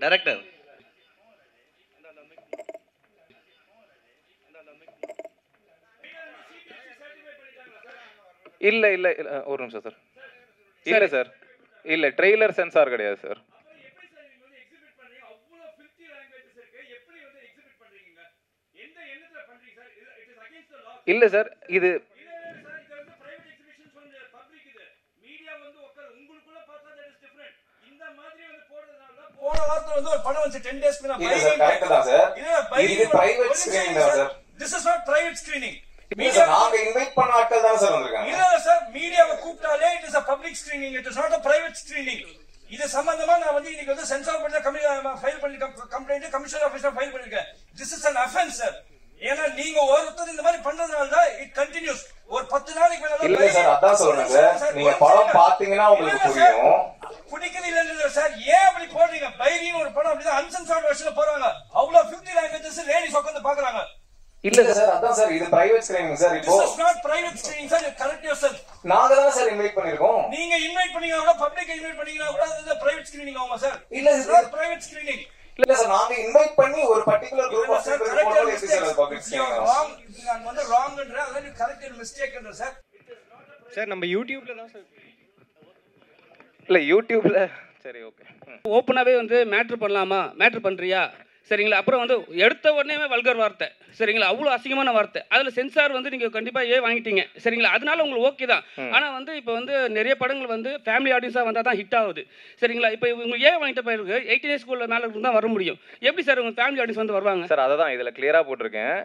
Director இல்ல இல்ல ஒரு நிமிஷம் சார். இல்ல சார், இல்ல ட்ரெய்லர் சென்சார் கிடையாது சார். இல்ல சார், இது போன வாரத்துல வந்து ஒரு படம் வந்து 10 days க்கு நான் கரெக்ட் தான் சார். இது பிரைவேட் ஸ்கிரீனிங் தான் sir. This is not private screening. Media நாங்க இன்வைட் பண்ண ஆட்கள் தான் சார் வந்திருக்காங்க. இல்ல சார், மீடியாவை கூப்பிட்டாலே it is a public screening, it is not a private screening. இது சம்பந்தமா நான் வந்து இன்னைக்கு வந்து சென்சார் பண்ண ஃபைல் பண்ணி கம்ப்ளைண்ட் கமிஷனர் ஆபீஸ்ல ஃபைல் பண்ணிருக்கேன். This is an offense sir. ஏன்னா நீங்க ஒருத்தர் இந்த மாதிரி பண்றதுனால தான் it continues. ஒரு 10 நாளைக்கு மேல இல்ல சார், அதான் சொல்றேன் சார். நீங்க படம் பாத்தீங்கன்னா உங்களுக்கு புரியும். புடிக்கிறது இல்ல சார், ஏன் அப்படி போடுறீங்க? பைரின்னு ஒரு படம் அப்படிதான் அன்சென்சார்ட் வெர்ஷன்ல போறாங்க. அவ்வளவு 50 லாங்குவேஜஸ் லேடிஸ் உட்கார்ந்து பாக்குறாங்க. இல்ல சார், அதான் சார், இது பிரைவேட் ஸ்கிரீனிங் சார். இப்போ this is not private screening sir, correct yourself. நாங்க தான் சார் இன்வைட் பண்ணிருக்கோம். நீங்க இன்வைட் பண்ணீங்க கூட பப்ளிக் இன்வைட் பண்ணீங்கன்னா கூட அது பிரைவேட் ஸ்கிரீனிங் ஆகுமா சார்? இல்ல சார், பிரைவேட் ஸ்கிரீனிங் இல்ல சார், நாங்க இன்வைட் பண்ணி ஒரு பர்టిక్యులர் குரூப் ஆஃப் பீப்பிள் போடுறது எப்படி சார் பப்ளிக் ஸ்கிரீனிங் ஆகும்? நான் வந்து ராங்ங்கன்ற அத கரெக்ட் மிஸ்டேக்ன்ற சார். சார் நம்ம யூடியூப்ல தான் சார். இல்ல யூடியூப்ல சரி ஓகே. ஓப்பனாகவே வந்து மேட்ரு பண்ணலாமா, மேட்ரு பண்ணுறியா, சரிங்களா? அப்புறம் வந்து எடுத்த உடனே வல்கர் வார்த்தை, சரிங்களா? அவ்வளோ அசிங்கமான வார்த்தை. அதில் சென்சார் வந்து நீங்கள் கண்டிப்பாக வாங்கிட்டீங்க, சரிங்களா? அதனால உங்களுக்கு ஓகே தான். ஆனால் வந்து இப்போ வந்து நிறைய படங்கள் வந்து ஃபேமிலி ஆடியன்ஸாக வந்தால் தான் ஹிட் ஆகுது, சரிங்களா? இப்போ உங்களுக்கு வாங்கிட்ட பிறகு 18 இயர்ஸ்க்குள்ள மேலே இருந்து தான் வர முடியும். எப்படி சார் உங்கள் ஃபேமிலி ஆடியன்ஸ் வந்து வருவாங்க? சார் அதை தான் இதில் கிளியராக போட்டிருக்கேன்.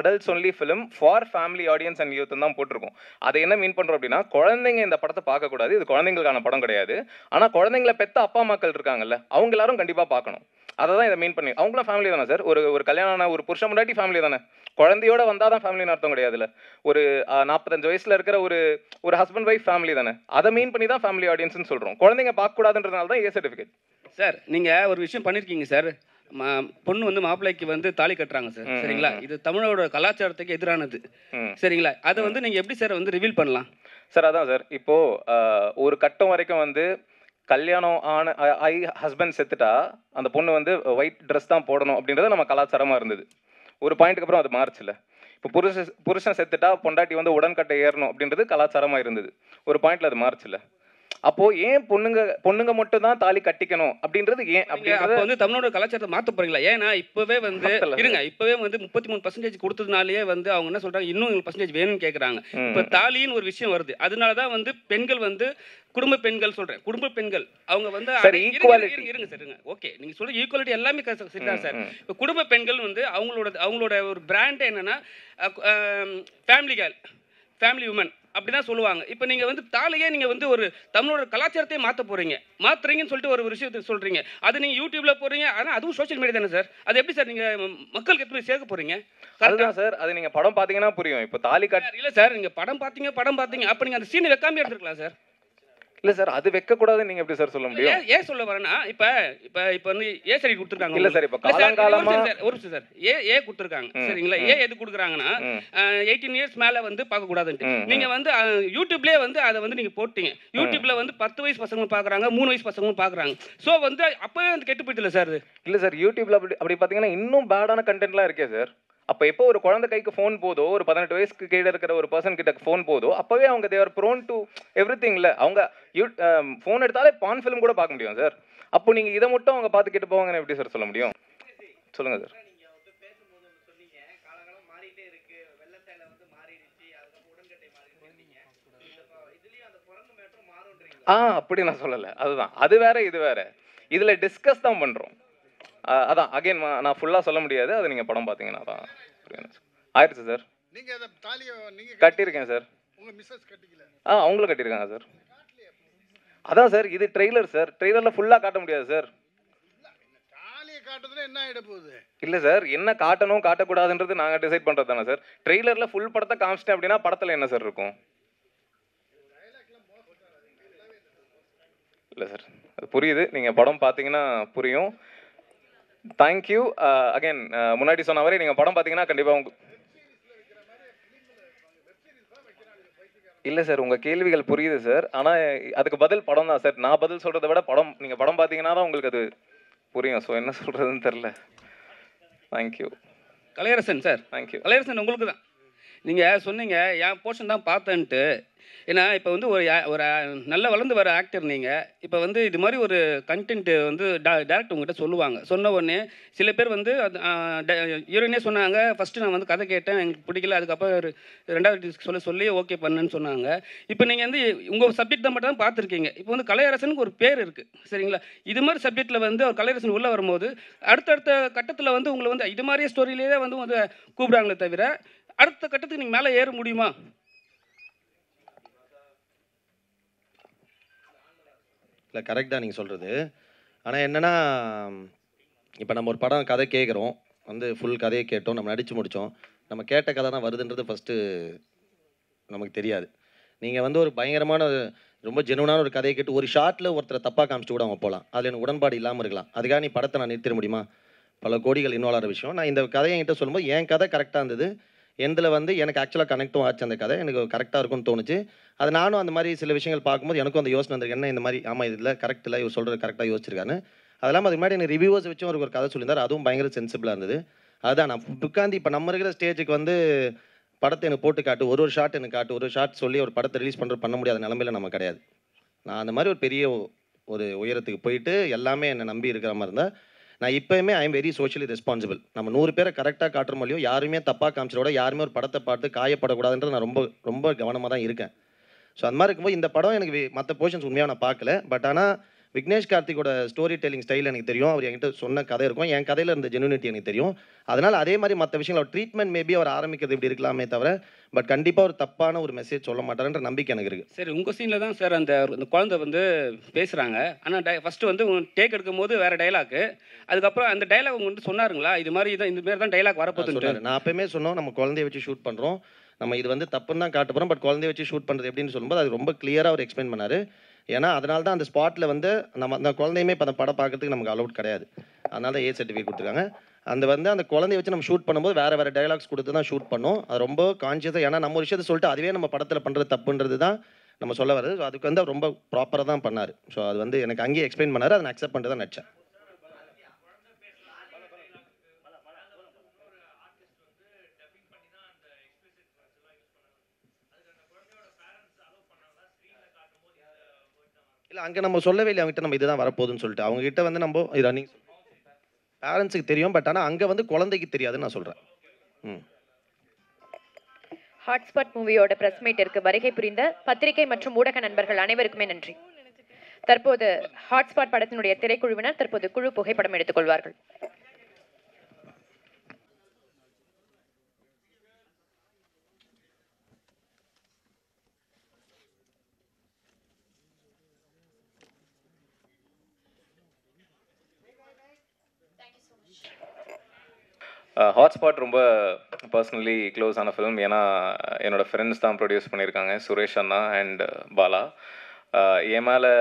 Adults only film for family audience and youth தான் போட்டிருக்கோம். அதை என்ன மீன் பண்ணுறோம் அப்படின்னா, குழந்தைங்க இந்த படத்தை பார்க்கக்கூடாது, இது குழந்தைங்களுக்கான படம் கிடையாது. ஆனால் குழந்தைங்களை பெற்ற அப்பா மக்கள் இருக்காங்கல்ல, அவங்க எல்லாரும் கண்டிப்பாக பார்க்கணும். அதை தான் இதை மீன் பண்ணி. அவங்களும் ஃபேமிலி தானே சார். ஒரு கல்யாணம் ஒரு புருஷன் முன்னாடி ஃபேமிலி தானே. குழந்தையோட வந்தால் தான் ஃபேமிலின்னு அர்த்தம் கிடையாதுல்ல. ஒரு 45 வயசில் இருக்கிற ஒரு ஹஸ்பண்ட் ஒய்ஃப் ஃபேமிலி தானே. அதை மீன் பண்ணி தான் ஃபேமிலி ஆடியன்ஸ்னு சொல்கிறோம். குழந்தைங்க பார்க்கக்கூடாதுன்றதுனால தான் ஏ சர்டிஃபிகேட். சார் நீங்கள் ஒரு விஷயம் பண்ணியிருக்கீங்க சார். பொண்ணு வந்து மாப்பிள்ளைக்கு வந்து தாலி கட்டுறாங்க சார், சரிங்களா? இது தமிழோட கலாச்சாரத்துக்கு எதிரானது, சரிங்களா? அதை வந்து நீங்கள் எப்படி சார் வந்து ரிவீல் பண்ணலாம் சார்? அதான் சார், இப்போது ஒரு கட்டம் வரைக்கும் வந்து கல்யாணம் ஹஸ்பண்ட் செத்துட்டா அந்த பொண்ணு வந்து ஒயிட் ட்ரெஸ் தான் போடணும் அப்படின்றது நம்ம கலாச்சாரமாக இருந்தது. ஒரு பாயிண்ட்டுக்கு அப்புறம் அது மாறுச்சுல. இப்போ புருஷன் செத்துட்டா பொண்டாட்டி வந்து உடன்கட்டை ஏறணும் அப்படின்றது கலாச்சாரமாக இருந்தது. ஒரு பாயிண்ட்ல அது மாறுச்சுல. அப்போ ஏன் பொண்ணுங்க மட்டும் தான் தாலி கட்டிக்கணும் அப்படின்றது ஏன் அப்போ வந்து தமிழோட கலாச்சாரத்தை மாற்ற போறீங்களா? ஏன்னா இப்பவே வந்து இருங்க, இப்பவே வந்து 33% கொடுத்ததுனாலேயே வந்து அவங்க என்ன சொல்றாங்க, இன்னும் 1% வேணும்னு கேட்கறாங்க. இப்போ தாலின்னு ஒரு விஷயம் வருது. அதனாலதான் வந்து பெண்கள் வந்து குடும்ப பெண்கள் சொல்றேன், குடும்ப பெண்கள் அவங்க வந்து இருங்க சார், ஓகே நீங்க சொல்ற ஈக்குவாலிட்டி எல்லாமே சரிதான் சார். இப்போ குடும்ப பெண்கள் வந்து அவங்களோட ஒரு பிராண்ட் என்னன்னா ஃபேமிலி கேர்ள், ஃபேமிலி உமன் அப்படிதான் சொல்லுவாங்க. இப்போ நீங்கள் வந்து தாலியே நீங்கள் வந்து ஒரு தமிழோட கலாச்சாரத்தையே மாற்றுறீங்கன்னு சொல்லிட்டு ஒரு விஷயத்தை சொல்கிறீங்க. அது நீங்கள் யூடியூப்ல போகிறீங்க, ஆனால் அதுவும் சோஷியல் மீடியா தானே சார். அது எப்படி சார் நீங்கள் மக்களுக்கு எப்படி சேர்க்க போகிறீங்க? அதுதான் சார், அது நீங்கள் படம் பார்த்தீங்கன்னா புரியும். இப்போ தாலி கட்ட இல்லை சார், நீங்கள் படம் பார்த்தீங்க அப்போ நீங்கள் அந்த சீனை வைக்காம எடுத்துருக்கலாம் சார். இல்லை சார், அது வைக்கக்கூடாதுன்னு நீங்கள் எப்படி சார் சொல்ல முடியும்? ஏன் சொல்ல வரேன்னா, இப்போ வந்து ஏ சரி கொடுத்துருக்காங்க. இல்லை சார், இப்போ காலங்காலமா ஒரு சார் ஏ கொடுத்துருக்காங்க, சரிங்களா? ஏ எது கொடுக்குறாங்கன்னா 18 இயர்ஸ் மேலே வந்து பார்க்கக்கூடாதுன்ட்டு. நீங்கள் வந்து யூடியூப்லேயே வந்து அதை வந்து நீங்கள் போட்டீங்க. யூடியூப்ல வந்து 10 வயசு பசங்க பார்க்குறாங்க, 3 வயசு பசங்களும் பார்க்குறாங்க. ஸோ வந்து அப்போவே வந்து கெட்டு போயிட்டுல சார். இல்லை சார், யூடியூப்ல அப்படி பார்த்தீங்கன்னா இன்னும் பேடான கண்டென்ட்லாம் இருக்கே சார். அப்போ எப்போ ஒரு குழந்தை கைக்கு ஃபோன் போதோ, ஒரு 18 வயசுக்கு கீழே இருக்கிற ஒரு பர்சன் கிட்ட ஃபோன் போதோ, அப்போவே அவங்க தேர் ப்ரோன் டு எவ்ரிதிங். இல்லை அவங்க ஃபோன் எடுத்தாலே பான் ஃபிலிம் கூட பார்க்க முடியும் சார். அப்போ நீங்கள் இதை மட்டும் அவங்க பார்த்து கேட்டு போவாங்கன்னு எப்படி சார் சொல்ல முடியும்? சொல்லுங்க சார். அப்படி நான் சொல்லலை. அதுதான், அது வேற இது வேற. இதில் டிஸ்கஸ் தான் பண்ணுறோம். அதான் அகைன் நான் ஃபுல்லாக சொல்ல முடியாது. அது நீங்கள் படம் பார்த்தீங்கன்னா தான் ஆயிடுச்சு சார். கட்டியிருக்கேன் சார். அவங்களும் கட்டியிருக்காங்க சார். அதான் சார், இது ட்ரெய்லர் சார். ட்ரெய்லரில் ஃபுல்லாக காட்ட முடியாது சார். இல்லை சார், என்ன காட்டணும் காட்டக்கூடாதுன்றது நாங்கள் டிசைட் பண்ணுறது தானே சார். ட்ரெய்லரில் ஃபுல் படத்தை காமிச்சிட்டேன் அப்படின்னா படத்தில் என்ன சார் இருக்கும்? இல்லை சார், அது புரியுது. நீங்கள் படம் பார்த்தீங்கன்னா புரியும். தேங்க்யூ. அகைன் முன்னாடி சொன்ன மாதிரி நீங்கள் படம் பார்த்தீங்கன்னா கண்டிப்பாக இல்லை சார், உங்கள் கேள்விகள் புரியுது சார். ஆனால் அதுக்கு பதில் படம் தான் சார். நான் பதில் சொல்கிறத விட படம், நீங்கள் படம் பார்த்தீங்கன்னா தான் உங்களுக்கு அது புரியும். ஸோ என்ன சொல்கிறதுன்னு தெரில. Thank you. Kalaiyarasan sir, thank you. Kalaiyarasan உங்களுக்கு தான். நீங்கள் சொன்னீங்க என் போர்ஷன் தான் பார்த்தேன்ட்டு. ஏன்னா இப்போ வந்து ஒரு நல்ல வளர்ந்து வர ஆக்டர் நீங்கள். இப்போ வந்து இது மாதிரி ஒரு கண்டென்ட்டு வந்து டேரக்டர் உங்கள்கிட்ட சொல்லுவாங்க. சொன்ன உடனே சில பேர் வந்து ஹீரோயினே சொன்னாங்க, ஃபஸ்ட்டு நான் வந்து கதை கேட்டேன், எனக்கு பிடிக்கல, அதுக்கப்புறம் ரெண்டாவது சொல்லி ஓகே பண்ணேன்னு சொன்னாங்க. இப்போ நீங்கள் வந்து உங்கள் சப்ஜெக்ட் தான் மட்டும் தான் பார்த்துருக்கீங்க. இப்போ வந்து கலையரசனுக்கு ஒரு பேர் இருக்குது, சரிங்களா? இது மாதிரி சப்ஜெக்டில் வந்து ஒரு கலையரசன் உள்ளே வரும்போது அடுத்தடுத்த கட்டத்தில் வந்து உங்களை வந்து இது மாதிரியே ஸ்டோரியிலேயே வந்து கூப்பிடாங்களே தவிர அடுத்த கட்டத்துக்கு நீங்கள் மேலே ஏற முடியுமா? இல்லை, கரெக்ட் தான் நீங்கள் சொல்கிறது. ஆனால் என்னென்னா, இப்போ நம்ம ஒரு படம் கதை கேட்குறோம், வந்து ஃபுல் கதையை கேட்டோம், நம்ம நடித்து முடித்தோம், நம்ம கேட்ட கதை தான் வருதுன்றது ஃபஸ்ட்டு நமக்கு தெரியாது. நீங்கள் வந்து ஒரு பயங்கரமான ரொம்ப ஜெனுவனான ஒரு கதையை கேட்டு ஒரு ஷார்ட்டில் ஒருத்தரை தப்பாக காமிச்சிட்டு கூட அவங்க போகலாம். அதில் எனக்கு உடன்பாடு இல்லாமல் இருக்கலாம். அதுக்காக நீ படத்தை நான் நிறுத்திட முடியுமா? பல கோடிகள் இன்வால்வ் ஆகிற விஷயம். நான் இந்த கதையை என்கிட்ட சொல்லும்போது என் கதை கரெக்டாக இருந்தது. எந்தில் வந்து எனக்கு ஆக்சுவலாக கனெக்டும் ஆச்சு. அந்த கதை எனக்கு கரெக்டாக இருக்கும்னு தோணுச்சு. அது நானும் அந்த மாதிரி சில விஷயங்கள் பார்க்கும்போது எனக்கும் அந்த யோசனை வந்திருக்கு. என்ன இந்த மாதிரி, ஆமாம் இதில் கரெக்ட் இல்லை, இவர் சொல்கிறது கரெக்டாக யோசிச்சிருக்கான்னு. அதெல்லாம் அதுக்கு முன்னாடி எனக்கு ரிவ்யூவர்ஸ் வச்சும் ஒரு கதை சொல்லியிருந்தார். அதுவும் பயங்கர சென்சிபிளாக இருந்தது. அதுதான் நான் உட்காந்து இப்போ நம்ம இருக்கிற ஸ்டேஜுக்கு வந்து படத்தை எனக்கு போட்டு காட்டு, ஒரு ஷாட் எனக்கு காட்டு, ஒரு ஷாட் சொல்லி ஒரு படத்தை ரிலீஸ் பண்ண முடியாத நிலமையில நம்ம கிடையாது. நான் அந்த மாதிரி ஒரு பெரிய ஒரு உயரத்துக்கு போயிட்டு எல்லாமே என்னை நம்பி இருக்கிற மாதிரி இருந்தால் நான் இப்போயுமே I am very socially responsible. நம்ம 100 பேரை கரெக்டாக காட்டுற மாதிரியும் யாருமே தப்பாக காமிச்சிட, யாருமே ஒரு படத்தை பார்த்து காயப்படக்கூடாதுன்றது நான் ரொம்ப ரொம்ப கவனமாக தான் இருக்கேன். ஸோ அந்த மாதிரி இருக்கும்போது இந்த படம் எனக்கு மற்ற போர்ஷன்ஸ் உண்மையாக நான் பார்க்கல. பட் ஆனால் விக்னேஷ் கார்த்திகோட ஸ்டோரி டெல்லிங் ஸ்டைல் எனக்கு தெரியும். அவர் என்கிட்ட சொன்ன கதை இருக்கும், என் கதையில் இருந்த ஜெனுனிட்டி எனக்கு தெரியும். அதனால் அதே மாதிரி மற்ற விஷயங்கள் அவர் ட்ரீட்மெண்ட் மேபி அவர் ஆரம்பிக்கிறது இப்படி இருக்கலாமே தவிர பட் கண்டிப்பாக ஒரு தப்பான ஒரு மெசேஜ் சொல்ல மாட்டாருன்ற நம்பிக்கை எனக்கு இருக்குது. சரி, உங்கள் சீனில் தான் சார் அந்த குழந்தை வந்து பேசுகிறாங்க. ஆனால் ஃபஸ்ட்டு வந்து டேக் எடுக்கும் போது வேறு டைலாக்கு, அதுக்கப்புறம் அந்த டைலாக் உங்க வந்து சொன்னாருங்களா இது மாதிரி தான், இந்த மாதிரி தான் டைலாக் வரப்போகுது? நான் அப்பயுமே சொன்னோம், நம்ம குழந்தைய வச்சு ஷூட் பண்ணுறோம், நம்ம இது வந்து தப்புன்னு தான் காட்ட போகிறோம், பட் குழந்தைய வச்சு ஷூட் பண்ணுறது எப்படின்னு சொல்லும்போது அது ரொம்ப கிளியராக அவர் எக்ஸ்பிளைன் பண்ணார். ஏன்னா அதனால தான் அந்த ஸ்பாட்டில் வந்து நம்ம அந்த குழந்தையுமே இப்போ அந்த படம் பார்க்கறதுக்கு நமக்கு அலௌட் கிடையாது. அதனால தான் ஏ சர்டிஃபிகேட் கொடுத்துருக்காங்க. அந்த குழந்தைய வச்சு நம்ம ஷூட் பண்ணும்போது வேறு டைலாக்ஸ் கொடுத்து தான் ஷூட் பண்ணோம். அது ரொம்ப கான்ஷியஸாக, ஏன்னா நம்ம ஒரு விஷயத்தை சொல்லிட்டு அதுவே நம்ம படத்தில் பண்ணுறது தப்புன்றது தான் நம்ம சொல்ல வருது. ஸோ அதுக்கு வந்து ரொம்ப ப்ராப்பராக தான் பண்ணார். ஸோ அது வந்து எனக்கு அங்கேயே எக்ஸ்பிளைன் பண்ணார், அதை நான் அக்செப்ட் பண்ணிட்டு தான் நடிச்சேன். இல்லை, அங்கே நம்ம சொல்லவே இல்லை அவங்ககிட்ட நம்ம இதுதான் வரப்போகுதுன்னு சொல்லிட்டு. அவங்ககிட்ட வந்து நம்ம இது ரன்னிங் பேரண்ட்ஸுக்கு தெரியும், பட் ஆனால் அங்கே வந்து குழந்தைக்கு தெரியாதுன்னு நான் சொல்கிறேன். ஹாட்ஸ்பாட் மூவியோட பிரஸ் மீட்டிற்கு வருகை புரிந்த பத்திரிகை மற்றும் ஊடக நண்பர்கள் அனைவருக்குமே நன்றி. தற்போது ஹாட்ஸ்பாட் படத்தினுடைய திரைக்குழுவினர் தற்போது குழு புகைப்படம் எடுத்துக் கொள்வார்கள். ஹாட்ஸ்பாட் ரொம்ப பர்சனலி க்ளோஸ் ஆன ஃபிலிம். ஏன்னா என்னோடய ஃப்ரெண்ட்ஸ் தான் ப்ரொடியூஸ் பண்ணியிருக்காங்க, சுரேஷ் அண்ணா அண்ட் பாலா. என் மேலே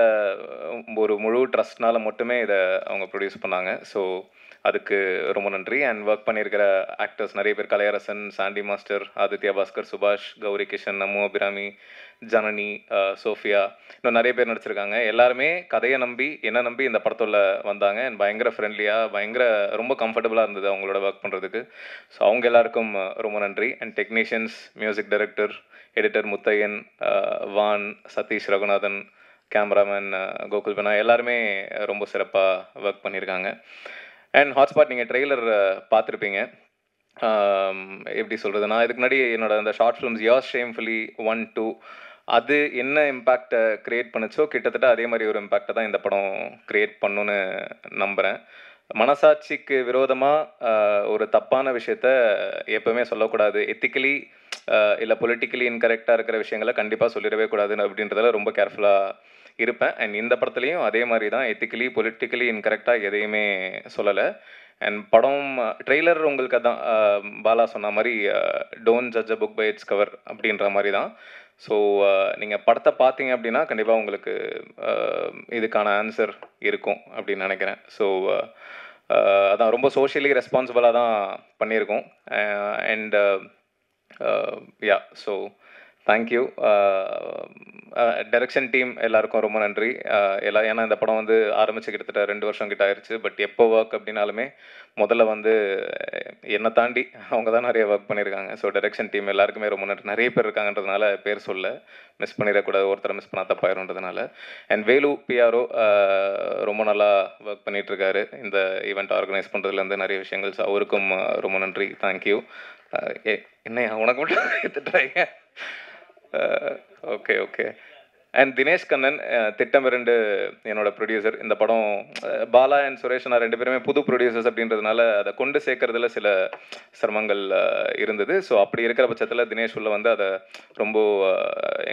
ஒரு முழு ட்ரஸ்ட்னால மட்டுமே இதை அவங்க ப்ரொடியூஸ் பண்ணாங்க. ஸோ அதுக்கு ரொம்ப நன்றி. அண்ட் ஒர்க் பண்ணியிருக்கிற ஆக்டர்ஸ் நிறைய பேர், கலையரசன், சாண்டி மாஸ்டர், ஆதித்யா பாஸ்கர், சுபாஷ், கௌரி கிஷன், நமு அபிராமி, ஜனனி, சோஃபியா, இன்னும் நிறைய பேர் நடிச்சிருக்காங்க. எல்லாருமே கதையை நம்பி என்ன நம்பி இந்த படத்தில் வந்தாங்க. அண்ட் பயங்கர ஃப்ரெண்ட்லியாக ரொம்ப கம்ஃபர்டபுளாக இருந்தது அவங்களோட ஒர்க் பண்ணுறதுக்கு. ஸோ அவங்க எல்லாருக்கும் ரொம்ப நன்றி. And technicians, music director, editor Muthaiyan, வான், சதீஷ் ரகுநாதன், கேமராமேன் கோகுல் பெனா, எல்லாருமே ரொம்ப சிறப்பாக ஒர்க் பண்ணியிருக்காங்க. அண்ட் ஹாட்ஸ்பாட் நீங்கள் ட்ரெய்லர் பார்த்துருப்பீங்க. எப்படி சொல்கிறது, நான் இதுக்கு முன்னாடி என்னோட அந்த ஷார்ட் ஃபிலிம்ஸ் யோர்ஸ் ஷேம்ஃபுல்லி 1, 2 அது என்ன இம்பேக்டை க்ரியேட் பண்ணுச்சோ கிட்டத்தட்ட அதே மாதிரி ஒரு இம்பேக்டை தான் இந்த படம் க்ரியேட் பண்ணுன்னு நம்புகிறேன். மனசாட்சிக்கு விரோதமாக ஒரு தப்பான விஷயத்த எப்போவுமே சொல்லக்கூடாது. எத்திக்கலி இல்லை பொலிட்டிக்கலி இன்கரெக்டாக இருக்கிற விஷயங்களை கண்டிப்பாக சொல்லிடவே கூடாதுன்னு அப்படின்றதில் ரொம்ப கேர்ஃபுல்லாக இருப்பேன். அண்ட் இந்த படத்துலையும் அதே மாதிரி தான் எத்திக்கலி பொலிட்டிக்கலி இன்கரெக்டாக எதையுமே சொல்லலை. அண்ட் படம் ட்ரெய்லர் உங்களுக்கு அதான் பாலா சொன்ன மாதிரி don't judge a book by its cover அப்படின்ற மாதிரி தான். ஸோ நீங்கள் படத்தை பார்த்தீங்க அப்படின்னா கண்டிப்பாக உங்களுக்கு இதுக்கான ஆன்சர் இருக்கும் அப்படின்னு நினைக்கிறேன். ஸோ அதான் ரொம்ப சோஷியலி ரெஸ்பான்சிபிளாக தான் பண்ணியிருக்கோம். And yeah, so thank you. Direction team எல்லாருக்கும் ரொம்ப நன்றி. ஏன்னா இந்த படம் வந்து ஆரம்பிச்சு கிட்டத்தட்ட 2 வருஷம் கிட்ட ஆயிடுச்சு. பட் எப்போ ஒர்க் அப்படின்னாலுமே முதல்ல வந்து என்னை தாண்டி அவங்க தான் நிறைய ஒர்க் பண்ணியிருக்காங்க. ஸோ டைரக்ஷன் டீம் எல்லாருக்குமே ரொம்ப நன்றி. நிறைய பேர் இருக்காங்கன்றதுனால பேர் சொல்ல மிஸ் பண்ணிடக்கூடாது, ஒருத்தரை மிஸ் பண்ணால் தப்பாயிருன்றதுனால. அண்ட் வேலு பிஆர்ஓ ரொம்ப நல்லா ஒர்க் பண்ணிகிட்ருக்காரு இந்த ஈவெண்ட் ஆர்கனைஸ் பண்ணுறதுலேருந்து நிறைய விஷயங்கள். ஸோ அவருக்கும் ரொம்ப நன்றி. தேங்க்யூ. என்ன உனக்கு மட்டும் எடுத்துட்டாங்க? Okay okay. And Dinesh Kannan, திட்டம் 2 என்னோட ப்ரொடியூசர். இந்த படம் பாலா அண்ட் சுரேஷ் நான் 2 பேருமே புது ப்ரொடியூசர்ஸ் அப்படின்றதுனால அதை கொண்டு சேர்க்கறதுல சில சிரமங்கள் இருந்தது. ஸோ அப்படி இருக்கிற பட்சத்தில் தினேஷ் உள்ள வந்து அதை ரொம்ப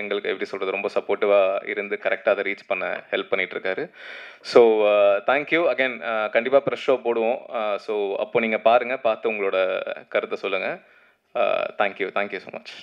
எங்களுக்கு எப்படி சொல்கிறது, ரொம்ப சப்போர்ட்டிவாக இருந்து கரெக்டாக அதை ரீச் பண்ண ஹெல்ப் பண்ணிகிட்ருக்காரு. So thank you again. கண்டிப்பாக ப்ரெஷ் ஷோ போடுவோம். ஸோ அப்போ நீங்கள் பாருங்கள், பார்த்து உங்களோட கருத்தை சொல்லுங்கள். Thank you so much.